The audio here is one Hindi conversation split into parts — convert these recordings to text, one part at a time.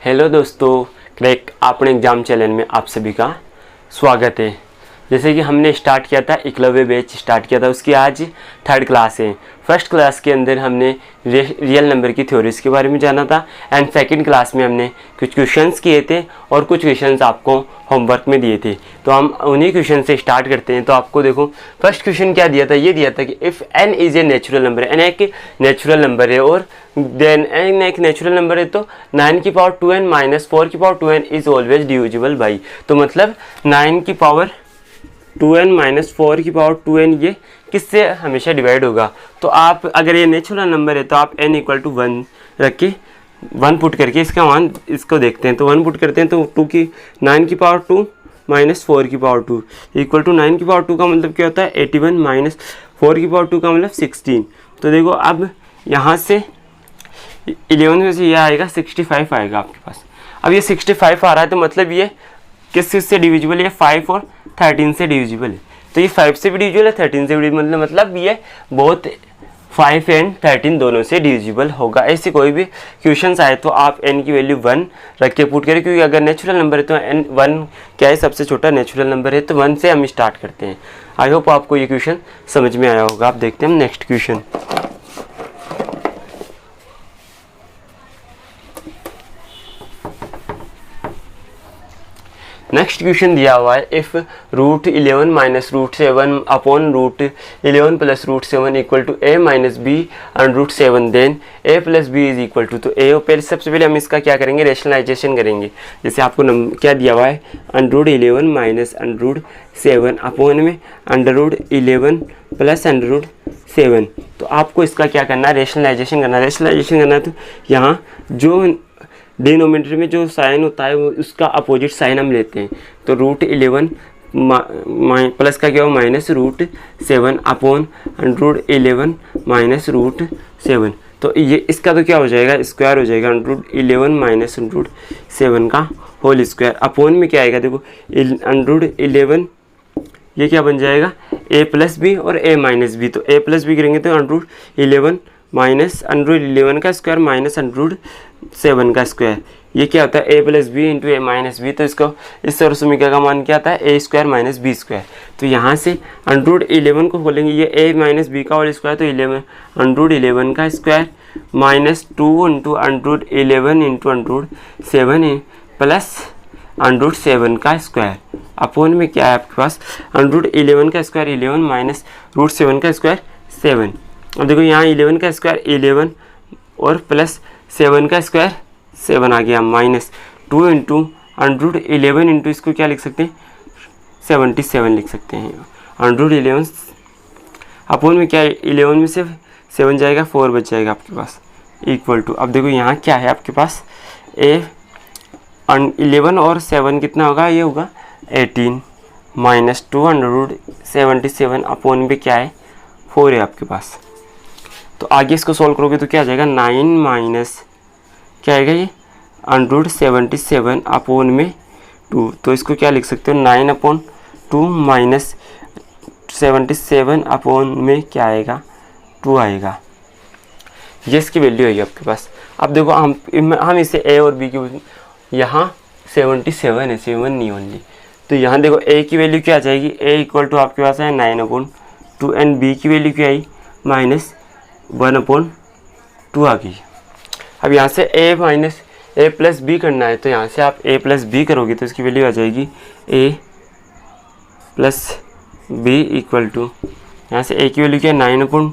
हेलो दोस्तों, क्रैक अपने एग्ज़ाम चैनल में आप सभी का स्वागत है। जैसे कि हमने स्टार्ट किया था, एकलव्य बैच स्टार्ट किया था, उसकी आज 3rd क्लास है। फर्स्ट क्लास के अंदर हमने रियल नंबर की थ्योरीज़ के बारे में जाना था एंड सेकंड क्लास में हमने कुछ क्वेश्चंस किए थे और कुछ क्वेश्चंस आपको होमवर्क में दिए थे। तो हम उन्हीं क्वेश्चन से स्टार्ट करते हैं। तो आपको देखो, फर्स्ट क्वेश्चन क्या दिया था, ये दिया था कि if n is a natural number, n एक नेचुरल नंबर है और देन n एक नेचुरल नंबर है तो 9 की पावर 2n माइनस 4 की power 2n is always divisible by. तो मतलब 9 की पावर 2n माइनस 4 की पावर 2n ये किससे हमेशा डिवाइड होगा। तो आप अगर ये नेचुरल नंबर है तो आप n इक्वल टू 1 रख के 1 पुट करके इसका मान इसको देखते हैं। तो 1 पुट करते हैं तो 9 की पावर 2 माइनस 4 की पावर 2 इक्वल टू 9 की पावर 2 का मतलब क्या होता है 81 माइनस 4 की पावर 2 का मतलब 16। तो देखो अब यहाँ से 11 में से ये आएगा 65 आएगा आपके पास। अब ये 65 आ रहा है तो मतलब ये किस से डिविजिबल है, 5 और 13 से डिविजिबल है। तो ये 5 से भी डिविजिबल है, 13 से भी डिविजिबल, मतलब ये बहुत 5 एंड 13 दोनों से डिविजिबल होगा। ऐसे कोई भी क्वेश्चंस आए तो आप n की वैल्यू 1 रख के पुट करें, क्योंकि अगर नेचुरल नंबर है तो n 1 क्या है, सबसे छोटा नेचुरल नंबर है, तो 1 से हम स्टार्ट करते हैं। आई होप आपको ये क्वेश्चन समझ में आया होगा। आप देखते हैं नेक्स्ट क्वेश्चन। नेक्स्ट क्वेश्चन दिया हुआ है, if root 11 minus root 7 upon root 11 plus root 7 equal to a minus B and root 7 then a plus B is equal to. तो a, पहले सबसे पहले हम इसका क्या करेंगे, रेशनलाइजेशन करेंगे। जैसे आपको क्या दिया हुआ है, under root 11 minus under root 7 upon में under root 11 plus under root 7। तो आपको इसका क्या करना है, रेशनलाइजेशन करना है। रेशनलाइजेशन करना है तो यहाँ जो डिनोमिनेटर में जो साइन होता है वो उसका अपोजिट साइन हम लेते हैं। तो रूट 11 प्लस का क्या हो, minus root 7 upon root 11 minus root 7। तो ये इसका तो क्या हो जाएगा, स्क्वायर हो जाएगा, रूट 11 माइनस रूट 7 का होल स्क्वायर अपॉन में क्या आएगा, देखो रूट 11 ये क्या बन जाएगा, a प्लस बी और a माइनस बी। तो a प्लस बी करेंगे तो रूट 11 माइनस अंडरूट 11 का स्क्वायर माइनस अंडरूट 7 का स्क्वायर। ये क्या होता है, a plus B into A minus B. तो इसको इस तरह समीकरण का मान क्या आता है, ए स्क्वायर माइनस बी स्क्वायर। तो यहाँ से अंडरूट 11 को खोलेंगे, ये a माइनस बी का होल स्क्वायर, तो 11 अंडरूट 11 का square minus 2 into under root 11 into under root 7 plus under root 7 का स्क्वायर अपॉन में क्या है आपके पास, अंडरूट 11 का स्क्वायर 11 माइनस रूट 7 का स्क्वायर 7। अब देखो यहाँ 11 का स्क्वायर 11 और प्लस 7 का स्क्वायर 7 आ गया, माइनस 2 इंटू अंडरूट 11 इंटू इसको क्या लिख सकते हैं, 77 लिख सकते हैं। अंडरूट 11 अपॉन में क्या है, 11 में से 7 जाएगा, 4 बच जाएगा आपके पास, इक्वल टू। अब देखो यहाँ क्या है आपके पास, 11 और 7 कितना होगा, ये होगा 18 माइनस 2 अंडरूट 77 अपॉन में क्या है 4 है आपके पास। तो आगे इसको सॉल्व करोगे तो क्या आ जाएगा, 9 माइनस क्या आएगा, ये अंडरूट 77 अपॉन में 2। तो इसको क्या लिख सकते हो, 9 अपॉन 2 माइनस 77 अपॉन में क्या आएगा, 2 आएगा। ये इसकी वैल्यू आएगी आपके पास। अब देखो हम इसे a और b की, यहाँ 77 है, 7 नहीं ओनली। तो यहाँ देखो a की वैल्यू क्या आ जाएगी, a इक्वल टू आपके पास है 9 अपॉन 2 एंड b की वैल्यू क्या आई, माइनस 1 अपॉन 2 आ गई। अब यहाँ से a minus a plus B करना है, तो यहाँ से आप a प्लस बी करोगे तो इसकी वैल्यू आ जाएगी a plus B equal to, यहाँ से a की वैल्यू क्या है 9 अपॉन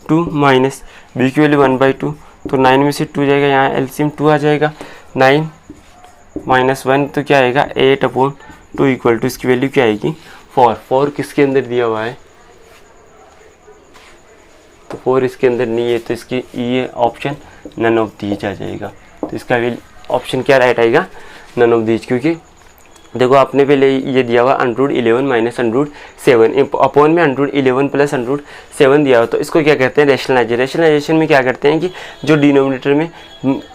2 माइनस b की वैल्यू 1/2। तो 9 में से 2 जाएगा, यहाँ एलसीएम 2 आ जाएगा, 9 माइनस 1 तो क्या आएगा 8 अपॉन 2 इक्वल टू इसकी वैल्यू क्या आएगी 4। 4 किसके अंदर दिया हुआ है, तो 4 इसके अंदर नहीं है, तो इसकी ये ऑप्शन नन ऑफ दीज आ जाएगा। तो इसका ऑप्शन क्या राइट आएगा, नन ऑफ दीज, क्योंकि देखो आपने पहले ये दिया हुआ अंडरूट 11 माइनस अंडरूट 7 अपॉन में अंडरूट 11 प्लस अंडरूट 7 दिया हुआ। तो इसको क्या कहते हैं, रेशनलाइजेशन में क्या करते हैं कि जो डिनोमिनेटर में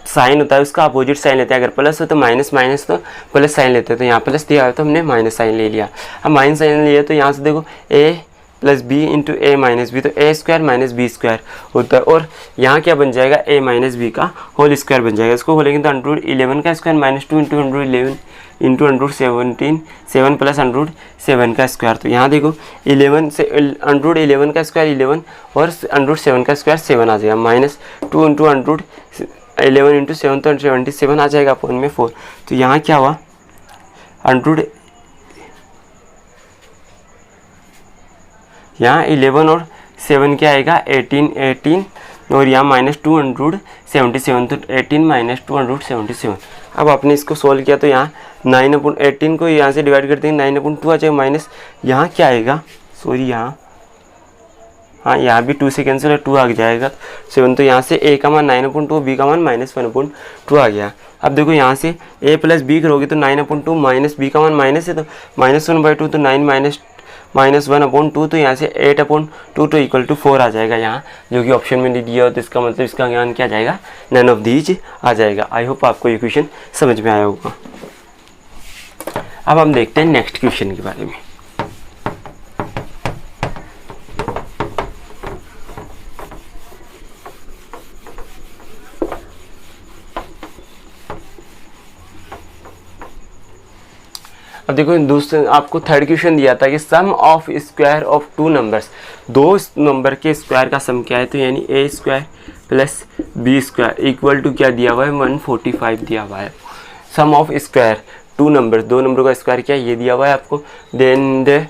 साइन होता है उसका अपोजिट साइन लेते हैं। अगर प्लस हो तो माइनस, माइनस तो प्लस साइन लेते हैं। तो यहाँ प्लस दिया हुआ तो हमने माइनस साइन ले लिया। अब माइनस साइन लिया तो यहाँ से देखो a plus B into A minus B, तो A square minus B square होता है। और यहाँ क्या बन जाएगा, ए माइनस बी का होल स्क्वायर बन जाएगा। इसको खोलेंगे तो अंडर रूट 11 का square minus 2 into under root 11 into under root 17, 7 plus under root 7 का स्क्वायर। तो यहाँ देखो 11 से अंडर रूट 11 का स्क्वायर 11 और अंडर रूट 7 का स्क्वायर 7 आ जाएगा, minus 2 into under root 11 into 7 तो 77 आ जाएगा अपॉन में 4। तो यहाँ क्या हुआ, अंडर रूट यहाँ 11 और 7 क्या आएगा 18 और यहाँ माइनस 2 अंडर रूट 77, तो 18 माइनस 2 अंडर रूट 77। अब आपने इसको सोल्व किया तो यहाँ 9/18 को यहाँ से डिवाइड करते हैं 9/2 आ जाएगा, माइनस यहाँ क्या आएगा, सॉरी यहाँ, हाँ यहाँ भी 2 से कैंसिल है, 2 आ जाएगा 7। तो यहाँ से a का मान 9/2, b का मान -1/2 आ गया। अब देखो यहाँ से a प्लस b करोगे तो 9/2 माइनस b का मान माइनस है तो -1/2, तो 9 माइनस 1/2, तो यहाँ से 8/2 तो इक्वल टू 4 आ जाएगा यहाँ, जो कि ऑप्शन में नहीं दिया हो। तो इसका मतलब इसका ज्ञान क्या जाएगा, नन ऑफ दीज आ जाएगा। आई होप आपको ये क्वेश्चन समझ में आया होगा। अब हम देखते हैं नेक्स्ट क्वेश्चन के बारे में। अब देखो दूसरे आपको थर्ड क्वेश्चन दिया था कि sum of square of two numbers, दो नंबर के स्क्वायर का सम क्या है, तो यानी A square plus B square equal to क्या दिया हुआ है 145 दिया हुआ है। Sum of square two number, दो नंबरों का स्क्वायर क्या है ये दिया हुआ है आपको। Then the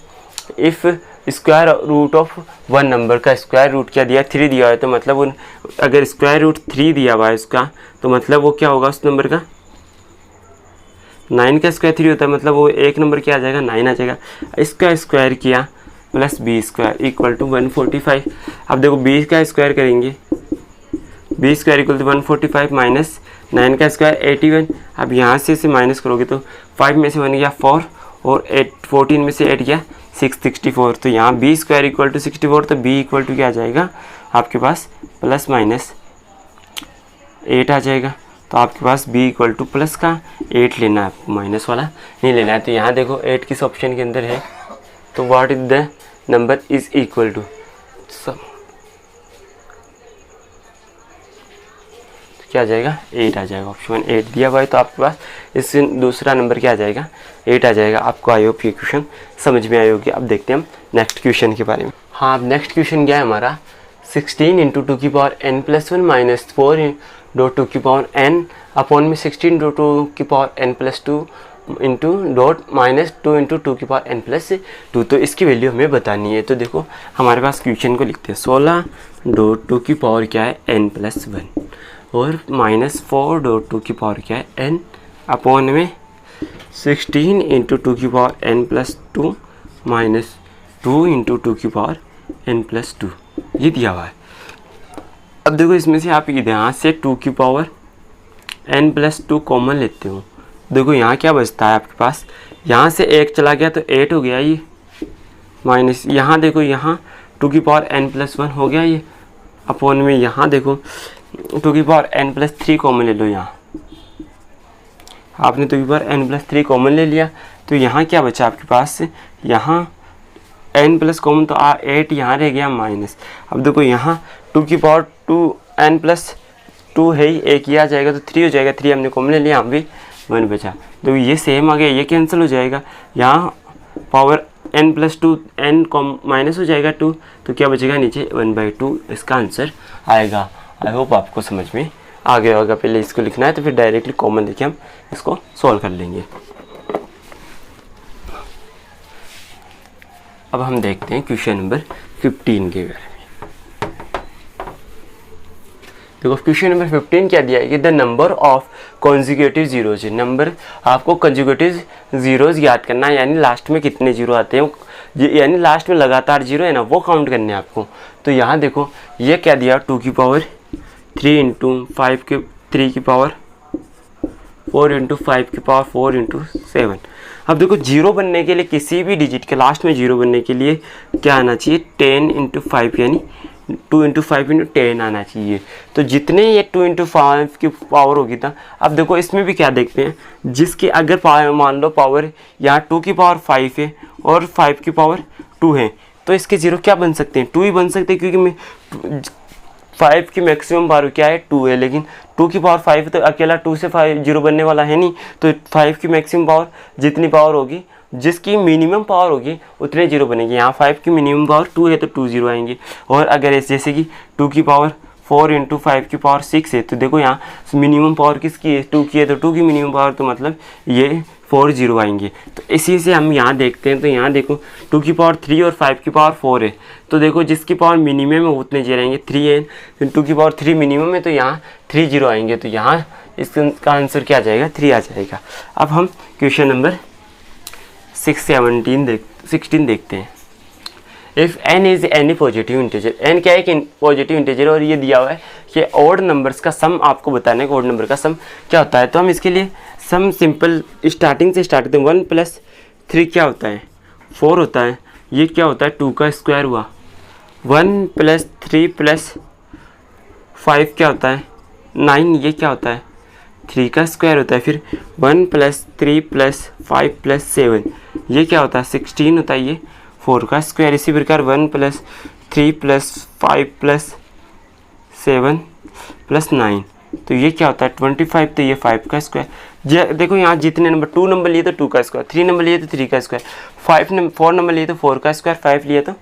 if square root of one number का स्क्वायर रूट क्या दिया 3 दिया हुआ है, तो मतलब अगर स्क्वायर रूट 3 दिया हुआ है उसका, तो मतलब वो क्या होगा उस नंबर का 9 का स्क्वायर 3 होता है, मतलब वो एक नंबर क्या आ जाएगा 9 आ जाएगा। इसका स्क्वायर किया plus B square equal to 145। अब देखो बी का स्क्वायर करेंगे, B square equal to 145 minus 9 का स्क्वायर 81। अब यहाँ से माइनस करोगे तो 5 में से 1 गया 4 और 14 में से 8 गया 664। तो यहाँ बी स्क्वायर इक्वल टू 64, तो बी इक्वल टू क्या आ जाएगा आपके पास प्लस माइनस 8 आ जाएगा। तो आपके पास b इक्वल टू प्लस का 8 लेना है आपको, माइनस वाला नहीं लेना है। तो यहाँ देखो 8 किस ऑप्शन के अंदर है, तो what is the number is equal to सब, क्या आ जाएगा 8 आ जाएगा। ऑप्शन 8 दिया हुआ है, तो आपके पास इससे दूसरा नंबर क्या आ जाएगा 8 आ जाएगा। आपको आई होप ये क्वेश्चन समझ में आई होगी। अब देखते हैं हम नेक्स्ट क्वेश्चन के बारे में। हाँ, अब नेक्स्ट क्वेश्चन क्या है हमारा, 16 इंटू 2 की power n plus 1 minus 4 dot 2 की पावर n अपॉन में 16 डॉट 2 की power n plus 2 into dot minus 2 into 2 की पावर n प्लस 2। तो इसकी वैल्यू हमें बतानी है। तो देखो हमारे पास क्वेश्चन को लिखते हैं 16 डॉट 2 की पावर क्या है n प्लस 1 और माइनस 4 डॉट 2 की पावर क्या है n अपॉन में 16 इंटू 2 की power n plus 2 minus 2 into 2 की पावर n प्लस 2, ये दिया हुआ है। अब देखो इसमें से आप यहाँ से 2 की पावर n प्लस 2 कॉमन लेते हो, देखो यहाँ क्या बचता है आपके पास, यहाँ से 1 चला गया तो 8 हो गया ये, माइनस यहाँ देखो यहाँ 2 की पावर n प्लस 1 हो गया ये, अपॉन में यहाँ देखो 2 की पावर n प्लस 3 कॉमन ले लो। यहाँ आपने 2 की पावर n प्लस 3 कॉमन ले लिया, तो यहाँ क्या बचा आपके पास, यहाँ n प्लस कॉमन तो 8 यहाँ रह गया माइनस। अब देखो यहाँ 2 की पावर 2 n प्लस 2 है ही, एक ही आ जाएगा तो 3 हो जाएगा, 3 हमने कॉमन ले लिया, यहाँ भी 1 बचा। तो ये सेम आ गया, ये कैंसिल हो जाएगा, यहाँ power n plus 2 n com minus हो जाएगा 2, तो क्या बचेगा नीचे 1/2 इसका आंसर आएगा। आई होप आपको समझ में आ गया होगा। पहले इसको लिखना है तो फिर डायरेक्टली कॉमन लेके हम इसको सॉल्व कर लेंगे। अब हम देखते हैं क्वेश्चन नंबर 15 के बारे में। देखो क्वेश्चन नंबर 15 क्या दिया है कि the number of consecutive zeros, number आपको कॉन्जिक्यूटिव जीरोज याद करना है, यानी लास्ट में कितने जीरो आते हैं, यानी लास्ट में लगातार जीरो है ना, वो काउंट करने हैं आपको। तो यहाँ देखो ये क्या दिया 2 की पावर 3 इंटू 5 के 3 की पावर 4 इंटू 5 की पावर 4 इंटू 7। अब देखो जीरो बनने के लिए, किसी भी डिजिट के लास्ट में जीरो बनने के लिए क्या आना चाहिए 10 इंटू 5, यानी 2 इंटू 5 इंटू 10 आना चाहिए। तो जितने ये 2 इंटू 5 की पावर होगी था। अब देखो इसमें भी क्या देखते हैं, जिसकी अगर मान लो पावर यहाँ 2 की पावर 5 है और 5 की पावर 2 है, तो इसके जीरो क्या बन सकते हैं, 2 ही बन सकते हैं, क्योंकि मैं 5 की मैक्सिमम पावर क्या है 2 है, लेकिन 2 की पावर 5 तो अकेला 2 से 5 जीरो बनने वाला है नहीं, तो 5 की मैक्सिमम पावर जितनी पावर होगी, जिसकी मिनिमम पावर होगी उतने जीरो बनेंगे। यहाँ 5 की मिनिमम पावर 2 है तो 2 जीरो आएंगे। और अगर जैसे कि 2 की पावर 4 इंटू 5 की पावर 6 है, तो देखो यहाँ मिनिमम पावर किसकी है 2 की है, तो 2 की मिनिमम पावर तो मतलब ये 4 जीरो आएंगे। तो इसी से हम यहाँ देखते हैं, तो यहाँ देखो 2 की पावर 3 और 5 की पावर 4 है, तो देखो जिसकी पावर मिनिमम है उतने जीरो आएंगे, 3 है, फिर 2 की पावर 3 मिनिमम है तो यहाँ 3 जीरो आएंगे, तो यहाँ इसका आंसर क्या आ जाएगा 3 आ जाएगा। अब हम क्वेश्चन नंबर 16 देखते हैं। If n is any positive integer, n क्या है कि पॉजिटिव इंटीजर, और ये दिया हुआ है कि ऑड नंबर्स का सम आपको बताना है कि ऑड नंबर का सम क्या होता है। तो हम इसके लिए सम सिंपल स्टार्टिंग से स्टार्ट करते हैं। 1 + 3 क्या होता है 4 होता है, ये क्या होता है 2 का स्क्वायर हुआ। 1 + 3 + 5 क्या होता है 9, ये क्या होता है 3 का स्क्वायर होता है। फिर 1 + 3 + 5 + 7 ये क्या होता है 16 होता है, ये 4 का स्क्वायर। इसी प्रकार 1 + 3 + 5 + 7 + 9 तो ये क्या होता है 25, तो ये 5 का स्क्वायर। देखो यहाँ जितने नंबर 2 नंबर लिए तो 2 का स्क्वायर, 3 नंबर लिए तो 3 का स्क्वायर, 4 नंबर लिए तो 4 का स्क्वायर, 5 लिए तो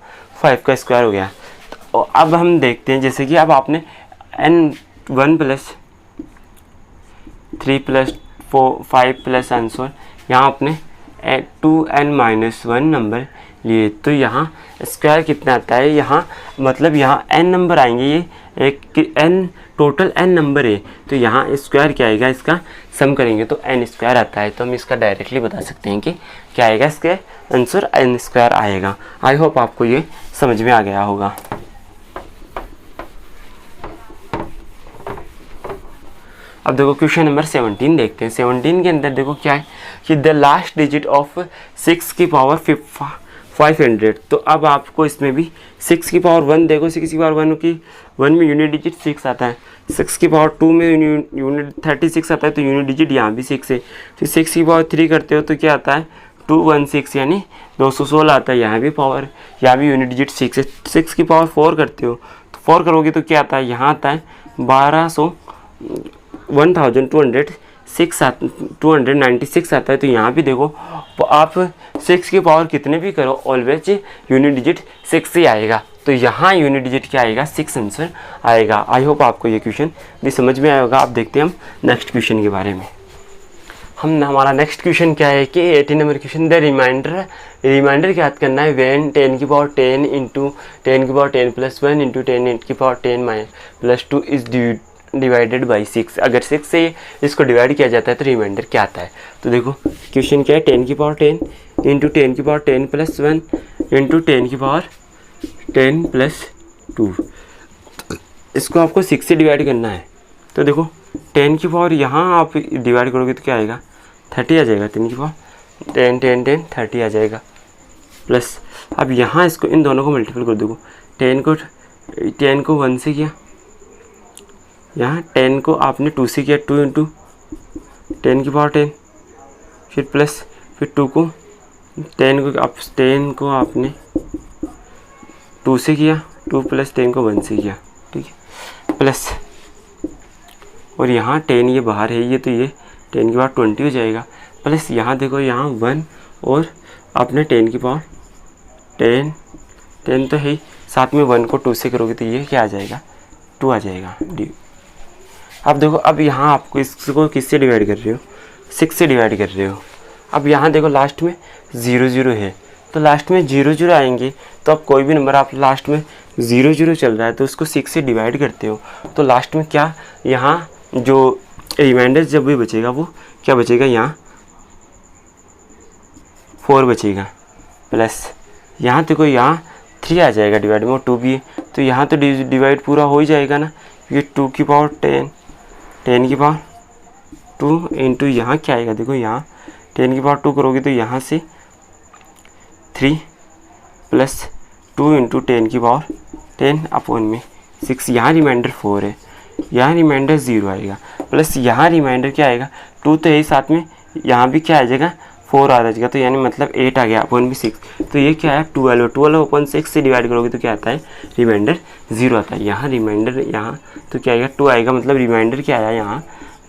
5 का स्क्वायर हो गया। तो अब हम देखते हैं, जैसे कि अब आपने 1 + 3 + 4 5 + आंसर यहाँ आपने 2n-1 नंबर लिए, तो यहाँ स्क्वायर कितना आता है, यहाँ मतलब यहाँ n नंबर आएंगे, ये एक n टोटल n नंबर है, तो यहाँ स्क्वायर क्या आएगा, इसका सम करेंगे तो n स्क्वायर आता है। तो हम इसका डायरेक्टली बता सकते हैं कि क्या आएगा, इसका आंसर n स्क्वायर आएगा। आई होप आपको ये समझ में आ गया होगा। अब देखो क्वेश्चन नंबर 17 देखते हैं। 17 के अंदर देखो क्या है कि द लास्ट डिजिट ऑफ 6 की पावर 500। तो अब आपको इसमें भी 6 की पावर 1 देखो, 6 की पावर 1 में यूनिट डिजिट 6 आता है, 6 की पावर 2 में यूनिट 36 आता है, तो यूनिट डिजिट यहाँ भी 6 है। फिर 6 की पावर 3 करते हो तो क्या आता है 216 यानी 216 आता है, यहाँ भी पावर, यहाँ भी यूनिट डिजिट 6 है। 6 की पावर 4 करते हो तो 4 करोगे तो क्या आता है, यहाँ आता है 296 आता है, तो यहाँ भी देखो आप 6 की पावर कितने भी करो ऑलवेज यूनिट डिजिट 6 ही आएगा, तो यहाँ यूनिट डिजिट क्या आएगा 6 आंसर आएगा। आई होप आपको ये क्वेश्चन भी समझ में आया होगा। आप देखते हैं हम नेक्स्ट क्वेश्चन के बारे में। हमारा नेक्स्ट क्वेश्चन क्या है कि 18 नंबर क्वेश्चन, द रिमाइंडर क्या याद करना है, व्हेन 10 की पावर 10 इंटू 10 की पावर 10 + 1 इंटू 10 की पावर 10 + 2 इज डिवाइडेड बाई 6। अगर 6 से इसको डिवाइड किया जाता है तो रिमाइंडर क्या आता है। तो देखो क्वेश्चन क्या है, 10 की पावर 10 इंटू 10 की पावर 10 + 1 इंटू 10 की पावर 10 + 2, इसको आपको 6 से डिवाइड करना है। तो देखो 10 की पावर यहाँ आप डिवाइड करोगे तो क्या आएगा 30 आ जाएगा, 10 की पावर 10 10 10 30 आ जाएगा, प्लस अब यहाँ इसको इन दोनों को मल्टीपल कर दो। 10 को 1 से किया, यहाँ 10 को आपने 2 से किया, 2 इंटू 10 की पावर 10, फिर प्लस फिर 2 को 10 को आपने 2 से किया, 2 + 10 को 1 से किया, ठीक है, प्लस और यहाँ 10 ये बाहर है, ये तो ये 10 की पावर 20 हो जाएगा, प्लस यहाँ देखो यहाँ 1 और आपने 10 की पावर 10 तो है, साथ में 1 को 2 से करोगे तो ये क्या आ जाएगा 2 आ जाएगा। अब देखो अब यहाँ आपको इसको किससे डिवाइड कर रहे हो 6 से डिवाइड कर रहे हो। अब यहाँ देखो लास्ट में 0 0 है, तो लास्ट में 0 0 आएंगे, तो अब कोई भी नंबर आप लास्ट में 0 0 चल रहा है तो उसको 6 से डिवाइड करते हो, तो लास्ट में क्या यहाँ जो रिमाइंडर जब भी बचेगा वो क्या बचेगा, यहाँ 4 बचेगा, प्लस यहाँ देखो यहाँ 3 आ जाएगा डिवाइड में, 2 भी है, तो यहाँ तो डिवाइड पूरा हो ही जाएगा ना, ये 2 की पावर 10 की पावर 2 इंटू यहाँ क्या आएगा, देखो यहाँ 10 की पावर 2 करोगे तो यहाँ से 3 + 2 इंटू 10 की पावर 10 अपॉन में 6, यहाँ रिमाइंडर 4 है, यहाँ रिमाइंडर 0 आएगा, प्लस यहाँ रिमाइंडर क्या आएगा 2 तो यही, साथ में यहाँ भी क्या आ जाएगा 4 आ जाएगा, तो यानी मतलब 8 आ गया अपॉन भी 6। तो ये क्या है 12 अपॉन 6 से डिवाइड करोगे तो क्या आता है रिमाइंडर 0 आता है। यहाँ रिमाइंडर यहाँ तो क्या आएगा 2 आएगा, मतलब रिमाइंडर क्या आया यहाँ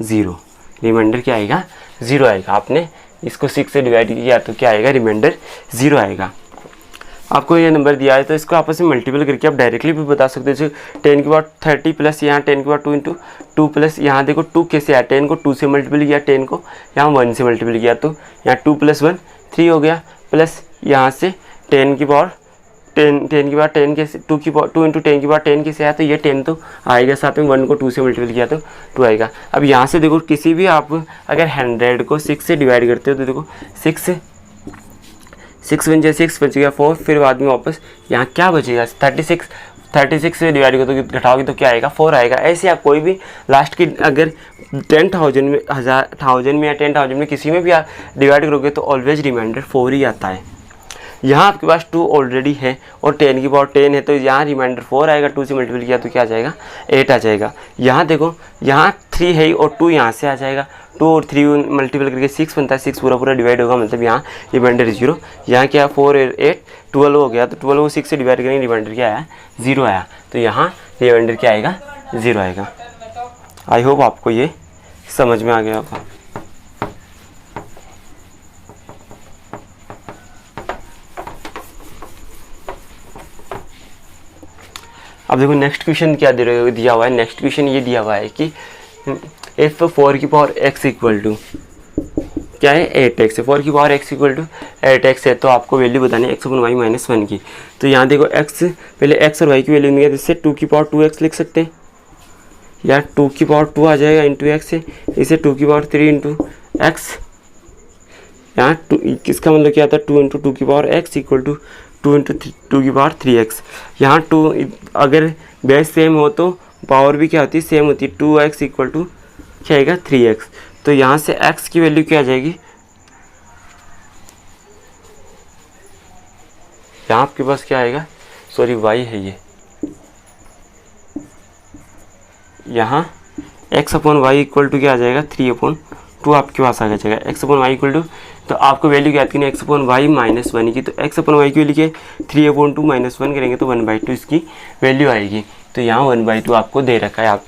0, रिमाइंडर क्या आएगा 0 आएगा। आपने इसको 6 से डिवाइड किया तो क्या आएगा रिमाइंडर 0 आएगा। आपको ये नंबर दिया है तो इसको आपस में मल्टीपल करके आप डायरेक्टली भी बता सकते हो। जो 10 की पावर 30 प्लस यहाँ 10 की पावर 2 इंटू 2 प्लस यहाँ देखो 2 कैसे आया, 10 को 2 से मल्टीपल किया, 10 को यहाँ 1 से मल्टीपल किया, तो यहाँ 2 + 1 3 हो गया, प्लस यहाँ से 10 की पावर 10 कैसे 2 की पावर 2 इंटू 10 की पावर 10 कैसे आया, तो ये 10 तो आएगा, साथ में 1 को 2 से मल्टीपल किया तो 2 आएगा। अब यहाँ से देखो किसी भी आप अगर 100 को 6 से डिवाइड करते हो तो देखो 6 बन जाए 6 बच गया 4, फिर बाद में वापस यहाँ क्या बचेगा 36 से डिवाइड करोगे तो घटाओगे तो क्या आएगा 4 आएगा। ऐसे आप कोई भी लास्ट की अगर 10,000 में 1000 में या 10,000 में किसी में भी आप डिवाइड करोगे तो ऑलवेज रिमाइंडर 4 ही आता है। यहाँ आपके पास 2 ऑलरेडी है और 10 की पावर 10 है, तो यहाँ रिमाइंडर 4 आएगा, 2 से मल्टीपल किया तो क्या आ जाएगा 8 आ जाएगा। यहाँ देखो यहाँ 3 है और 2 यहाँ से आ जाएगा, 2 और 3 मल्टीपल करके 6 बनता है, 6 पूरा डिवाइड होगा, मतलब यहाँ रिमाइंडर 0। यहाँ क्या 4 और 8 12 हो गया, तो 12 को 6 से डिवाइड करेंगे रिमाइंडर क्या आया 0 आया, तो यहाँ रिमाइंडर क्या आएगा 0 आएगा। आई होप आपको ये समझ में आ गया होगा। अब देखो नेक्स्ट क्वेश्चन क्या दिया हुआ है। नेक्स्ट क्वेश्चन ये दिया हुआ है कि इफ़ 4 की पावर x इक्वल टू क्या है 8x है, 4 की power x equal to 8x है, तो आपको वैल्यू बतानी है x/y - 1 की। तो यहाँ देखो x पहले x और y की वैल्यू नहीं है, जिससे 2 की पावर 2x लिख सकते हैं, या 2 की पावर 2 आ जाएगा इंटू x है, इसे 2 की पावर 3 इंटू x, यहाँ किसका मतलब क्या आता है 2 इंटू 2 की power x equal to 2 into 2 की पावर 3x। यहाँ 2 अगर बेस सेम हो तो पावर भी क्या होती है सेम होती है, 2x इक्वल टू क्या आएगा 3x। तो यहाँ से x की वैल्यू क्या आ जाएगी, यहाँ आपके पास क्या आएगा, सॉरी y है ये, यहाँ x/y इक्वल टू क्या आ जाएगा 3/2 आपके पास आ जाएगा। x/y इक्वल टू, तो आपको वैल्यू क्या आती है x/y - 1 की, तो x/y की वैल्यू क्या 3/2 - 1 करेंगे तो 1/2 इसकी वैल्यू आएगी। तो यहाँ 1/2 आपको दे रखा है। आप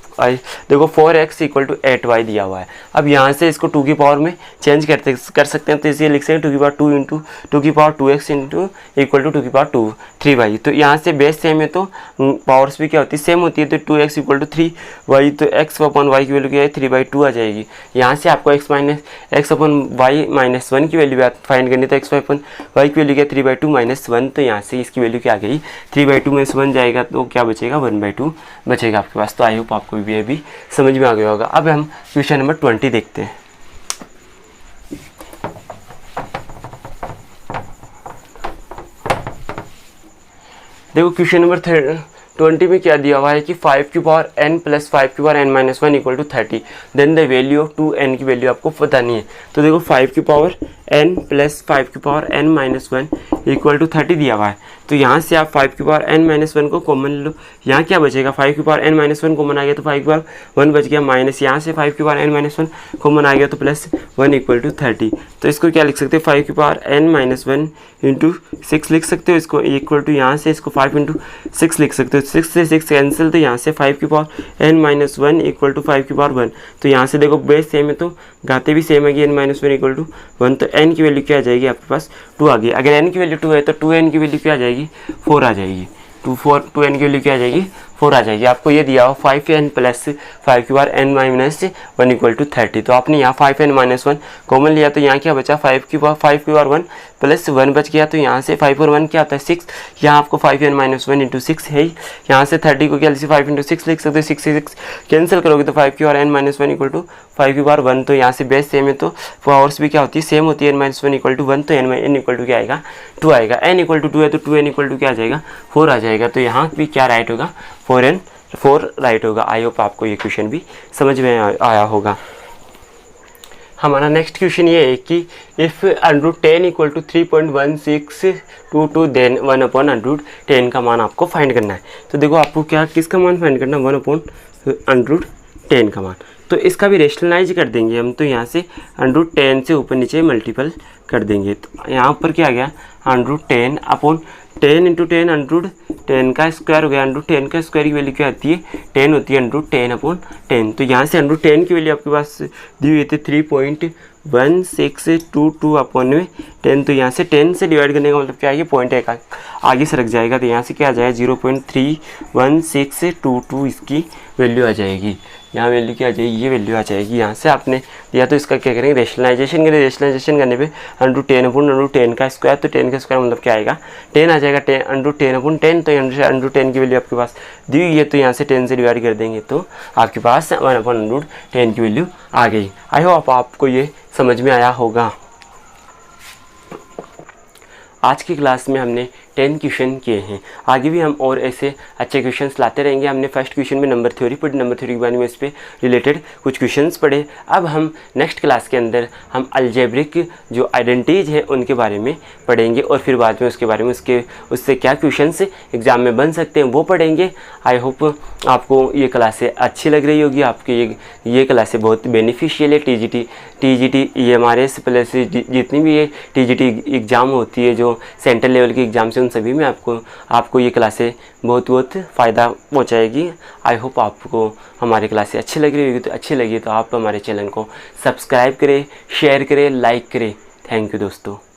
देखो 4x इक्वल टू 8y दिया हुआ है। अब यहाँ से इसको 2 की पावर में चेंज कर सकते हैं, तो इसे लिख सकते हैं 2 की पावर 2 इंटू 2 की power 2x into equal to 2 की पावर 2 3y। तो यहाँ से बेस सेम है तो पावर्स भी क्या होती है सेम होती है, तो 2x इक्वल टू 3y, तो x/y की वैल्यू क्या है 3/2 आ जाएगी। यहाँ से आपको x/y - 1 की वैल्यू फाइंड करनी, तो x/y की वैल्यू क्या 3/2 - 1, तो यहाँ से इसकी वैल्यू क्या आ गई 3/2 में से 1 जाएगा तो क्या बचेगा 1/2 बचेगा आपके पास। तो आई होप आपको ये भी समझ में आ गया होगा। अब हम क्वेश्चन नंबर 20 देखते हैं। देखो क्वेश्चन नंबर 20 में क्या दिया हुआ है कि 5 की पावर n प्लस 5 की power n - 1 equal to 30, then the value of 2n की वैल्यू आपको बतानी है। तो देखो 5 की पावर n प्लस 5 की पावर n - 1 इक्वल टू 30 दिया हुआ है, तो यहाँ से आप 5 की पावर n - 1 को कॉमन लो। यहाँ क्या बचेगा 5 की पावर n - 1 कॉमन आ गया तो 5 की पावर 1 बच गया, माइनस यहाँ से 5 की पावर n - 1 कॉमन आ गया तो प्लस 1 इक्वल टू 30। तो इसको क्या लिख सकते हैं 5 की पावर n - 1 इंटू 6 लिख सकते हो, इसको इक्वल टू यहाँ से इसको 5 इंटू 6 लिख सकते हो। 6 से 6 कैंसिल, तो यहाँ से 5 की पावर n - 1 इक्वल टू 5 की पावर 1। तो यहाँ से देखो बेस सेम है तो घाते भी सेम है कि n - 1 इक्वल टू 1, तो n की वैल्यू क्या आ जाएगी आपके पास 2 आ गई। अगर n की वैल्यू 2 है तो 2n की वैल्यू क्या आ जाएगी 4 आ जाएगी। 2n की वैल्यू क्या आ जाएगी 4 आ जाएगी। आपको ये दिया हो 5n प्लस 5 की बार n - 1 इक्वल टू 30, तो आपने यहाँ 5n - 1 कॉमन लिया, तो यहाँ क्या बचा 5 की बार 1 प्लस 1 बच गया, तो यहाँ से 5 और 1 क्या आता है 6। यहाँ आपको 5n - 1 इंटू 6 है, यहाँ से 30 को क्या 5 इंटू 6 लिख सकते हो। 6 से 6 कैंसिल करोगे तो 5 की बार n - 1 इक्वल टू 5 की बार 1, तो यहाँ से बेस सेम है तो पावर्स भी क्या होती है सेम होती है। n - 1 इक्वल टू 1, तो n इक्वल टू क्या आएगा 2 आएगा। n इक्वल टू 2 है तो 2n इक्वल टू क्या आ जाएगा 4 आ जाएगा। तो यहाँ भी क्या राइट होगा 4 राइट होगा। आई होप आपको ये क्वेश्चन भी समझ में आया होगा। हमारा नेक्स्ट क्वेश्चन ये है कि इफ़ √10 इक्वल टू 3.1622 देन 1/√10 का मान आपको फाइंड करना है। तो देखो आपको क्या किसका मान फाइंड करना है 1/√10 का मान। तो इसका भी रेशनलाइज कर देंगे हम, तो यहाँ से √10 से ऊपर नीचे मल्टीपल कर देंगे। तो यहाँ पर क्या आ गया, √10 अपॉन 10 × 10 √10 का स्क्वायर हो गया। √10 का स्क्वायर की वैल्यू क्या आती है, 10 होती है, √10 अपॉन 10। तो यहाँ से √10 की वैल्यू आपके पास दी हुई थी 3.1622 अपॉन में 10। तो यहाँ से 10 से डिवाइड करने का मतलब क्या है, ये पॉइंट एक आगे सरक जाएगा। तो यहाँ से क्या आ जाएगा, 0.31622 इसकी वैल्यू आ जाएगी। यहाँ वैल्यू क्या आ जाएगी, ये वैल्यू आ जाएगी। यहाँ से आपने दिया तो इसका क्या करेंगे, रेशनलाइजेशन करें। रेशनलाइजेशन करने पे √10 अपॉन √10 का स्क्वायर, तो 10 का स्क्वायर मतलब क्या आएगा, 10 आ जाएगा। √10 अपॉन 10, तो √10 की वैल्यू आपके पास दी हुई है, तो यहाँ से 10 से डिवाइड कर देंगे तो आपके पास 1 अपॉन √10 की वैल्यू आ गई। आई होप आपको ये समझ में आया होगा। आज की क्लास में हमने 10 क्वेश्चन किए हैं, आगे भी हम और ऐसे अच्छे क्वेश्चंस लाते रहेंगे। हमने फर्स्ट क्वेश्चन में नंबर थ्योरी पढ़ी, नंबर थ्योरी के बारे में इस पर रिलेटेड कुछ क्वेश्चंस पढ़े। अब हम नेक्स्ट क्लास के अंदर हम अलजेब्रिक जो आइडेंटिटीज है उनके बारे में पढ़ेंगे, और फिर बाद में उसके बारे में उससे क्या क्वेश्चंस एग्जाम में बन सकते हैं वो पढ़ेंगे। आई होप आपको ये क्लासें अच्छी लग रही होगी। आपकी ये क्लासें बहुत बेनिफिशियल है। TGT EMRS प्लस जितनी भी ये TGT एग्ज़ाम होती है, जो सेंट्रल लेवल की एग्ज़ाम से, उन सभी में आपको ये क्लासें बहुत फ़ायदा पहुंचाएगी। आई होप आपको हमारी क्लासें अच्छी लग रही होगी। तो अच्छी लगी तो आप हमारे चैनल को सब्सक्राइब करें, शेयर करें, लाइक करें। थैंक यू दोस्तों।